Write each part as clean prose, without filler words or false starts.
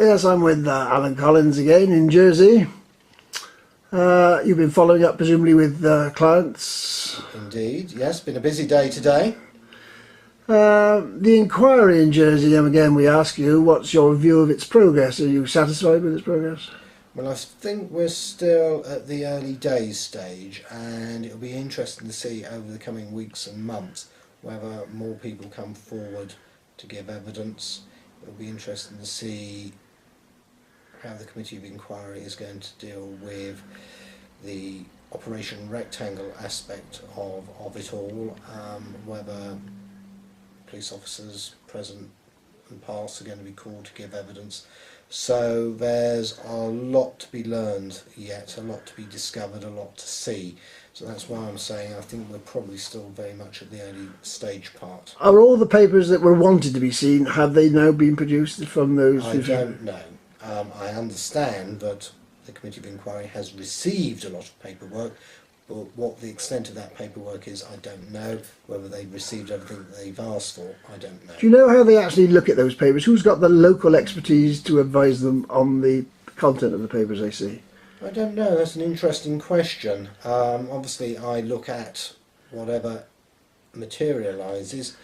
Yes, I'm with Alan Collins again in Jersey. You've been following up presumably with clients. Indeed, yes, been a busy day today. The inquiry in Jersey, again we ask you, what's your view of its progress? Are you satisfied with its progress? Well, I think we're still at the early days stage, and it'll be interesting to see over the coming weeks and months whether more people come forward to give evidence. It'll be interesting to see how the Committee of Inquiry is going to deal with the Operation Rectangle aspect of it all, whether police officers present and past are going to be called to give evidence. So there's a lot to be learned yet, a lot to be discovered, a lot to see. So that's why I'm saying I think we're probably still very much at the early stage part. Are all the papers that were wanted to be seen, have they now been produced from those? I don't know. I understand that the Committee of Inquiry has received a lot of paperwork, but what the extent of that paperwork is, I don't know. Whether they've received everything that they've asked for, I don't know. Do you know how they actually look at those papers? Who's got the local expertise to advise them on the content of the papers they see? I don't know, that's an interesting question. Obviously I look at whatever materialises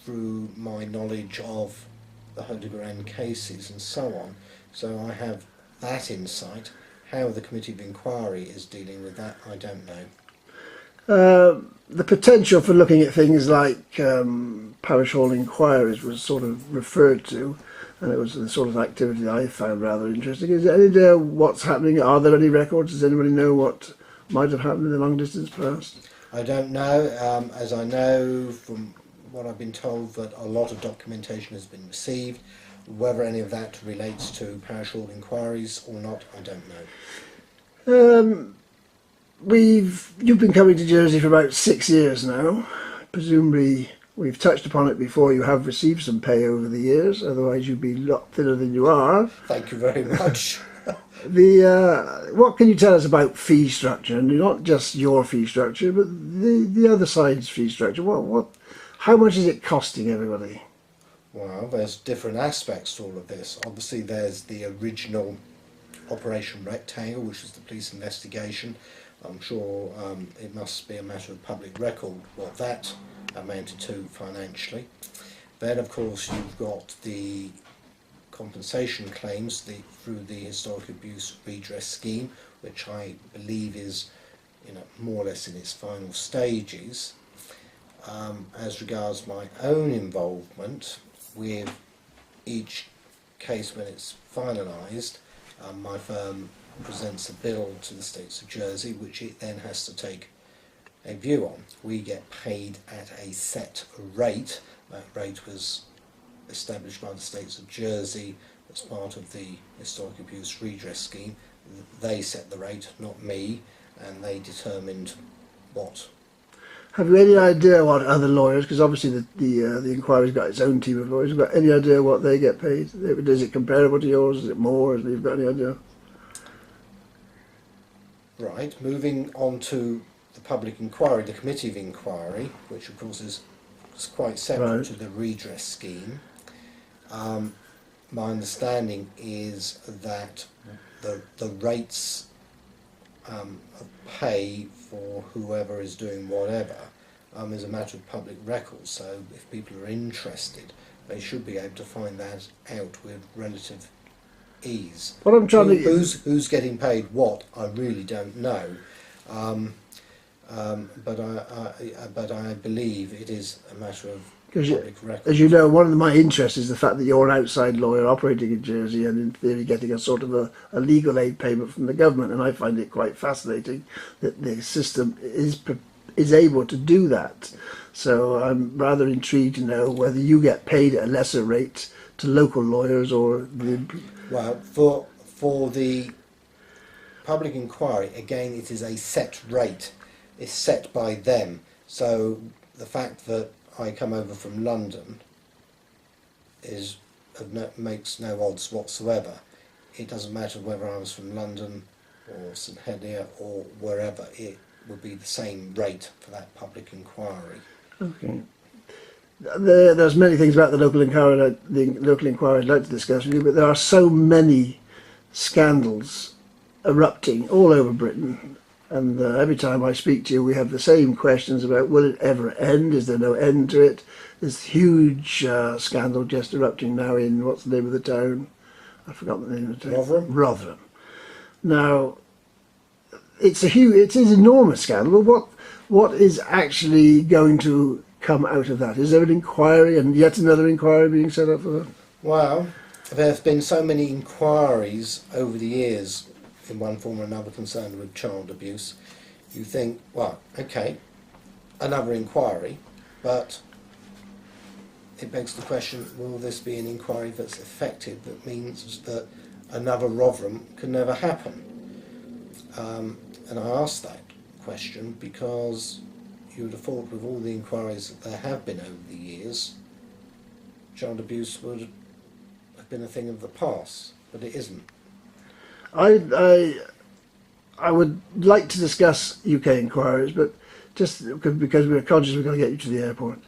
through my knowledge of the Hodegarand cases and so on. So I have that insight. How the Committee of Inquiry is dealing with that, I don't know. The potential for looking at things like parish hall inquiries was sort of referred to, and it was the sort of activity I found rather interesting. Is there any idea what's happening? Are there any records? Does anybody know what might have happened in the long distance past? I don't know. As I know from what I've been told, that a lot of documentation has been received. Whether any of that relates to parish hall inquiries or not, I don't know. You've been coming to Jersey for about 6 years now. Presumably, we've touched upon it before, you have received some pay over the years, otherwise you'd be a lot thinner than you are. Thank you very much. What can you tell us about fee structure, and not just your fee structure, but the other side's fee structure? How much is it costing everybody? Well, there's different aspects to all of this. Obviously there's the original Operation Rectangle, which is the police investigation. I'm sure it must be a matter of public record what that amounted to financially. Then of course you've got the compensation claims through the Historic Abuse Redress Scheme, which I believe is more or less in its final stages. As regards my own involvement with each case when it's finalised, my firm presents a bill to the States of Jersey, which it then has to take a view on. We get paid at a set rate. That rate was established by the States of Jersey as part of the Historic Abuse Redress Scheme. They set the rate, not me, and they determined what. Have you any idea what other lawyers, because obviously the inquiry's got its own team of lawyers, have you got any idea what they get paid? Is it comparable to yours? Is it more? Have you got any idea? Right, moving on to the public inquiry, the Committee of Inquiry, which of course is quite separate to the redress scheme. My understanding is that the rates of pay for whoever is doing whatever is a matter of public record, so if people are interested they should be able to find that out with relative ease. What I'm trying who's getting paid what, I really don't know, but I believe it is a matter of public record. As you know, one of my interests is the fact that you're an outside lawyer operating in Jersey and in theory getting a sort of a legal aid payment from the government, and I find it quite fascinating that the system is able to do that. So I'm rather intrigued to know whether you get paid at a lesser rate to local lawyers or the... Well, for the public inquiry, again, it is a set rate. It's set by them. So the fact that I come over from London makes no odds whatsoever. It doesn't matter whether I was from London or St Helier or wherever, it would be the same rate for that public inquiry. Okay. there's many things about the local inquiry I'd like to discuss with you, but there are so many scandals erupting all over Britain. And every time I speak to you, we have the same questions about will it ever end? Is there no end to it? This huge scandal just erupting now in, what's the name of the town? I forgot the name of the town. Rotherham. Rotherham. Now, it is an enormous scandal. But what is actually going to come out of that? Is there an inquiry and yet another inquiry being set up for that? Well, there have been so many inquiries over the years in one form or another concerned with child abuse. You think, well, okay, another inquiry, but it begs the question, will this be an inquiry that's effective, that means that another Rotherham can never happen? And I ask that question because you would have thought with all the inquiries that there have been over the years, child abuse would have been a thing of the past, but it isn't. I would like to discuss UK inquiries, but just because we're conscious we're going to get you to the airport.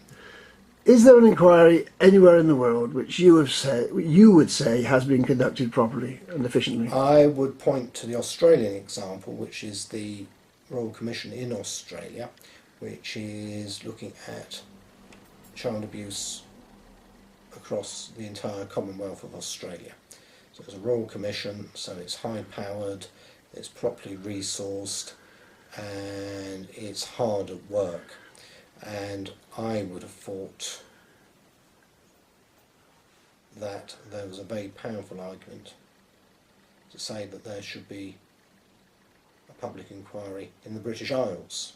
Is there an inquiry anywhere in the world which you would say has been conducted properly and efficiently? I would point to the Australian example, which is the Royal Commission in Australia, which is looking at child abuse across the entire Commonwealth of Australia. So it's a Royal Commission, so it's high-powered, it's properly resourced, and it's hard at work. And I would have thought that there was a very powerful argument to say that there should be a public inquiry in the British Isles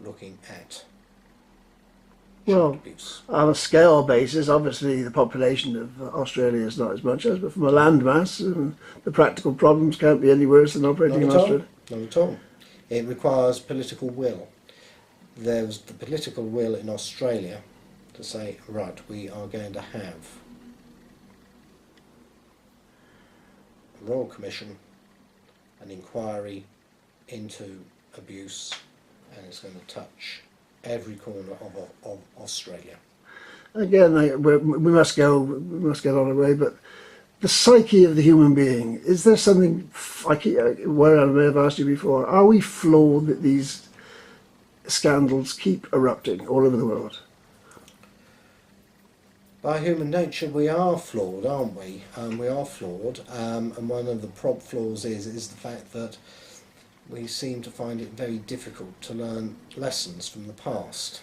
looking at child abuse. On a scale basis, obviously the population of Australia is not as much as, but from a landmass, the practical problems can't be any worse than operating in Australia. Not at all. It requires political will. There was the political will in Australia to say, right, we are going to have a Royal Commission, an inquiry into abuse, and it's going to touch every corner of Australia. Again, we must get on our way, but the psyche of the human being, is there something, where I may have asked you before, are we flawed that these scandals keep erupting all over the world? By human nature, we are flawed, aren't we? We are flawed, and one of the flaws is the fact that we seem to find it very difficult to learn lessons from the past,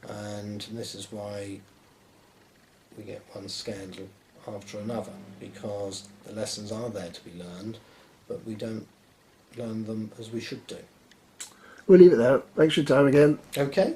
and this is why we get one scandal after another, because the lessons are there to be learned, but we don't learn them as we should do. We'll leave it there. Thanks for your time again. Okay.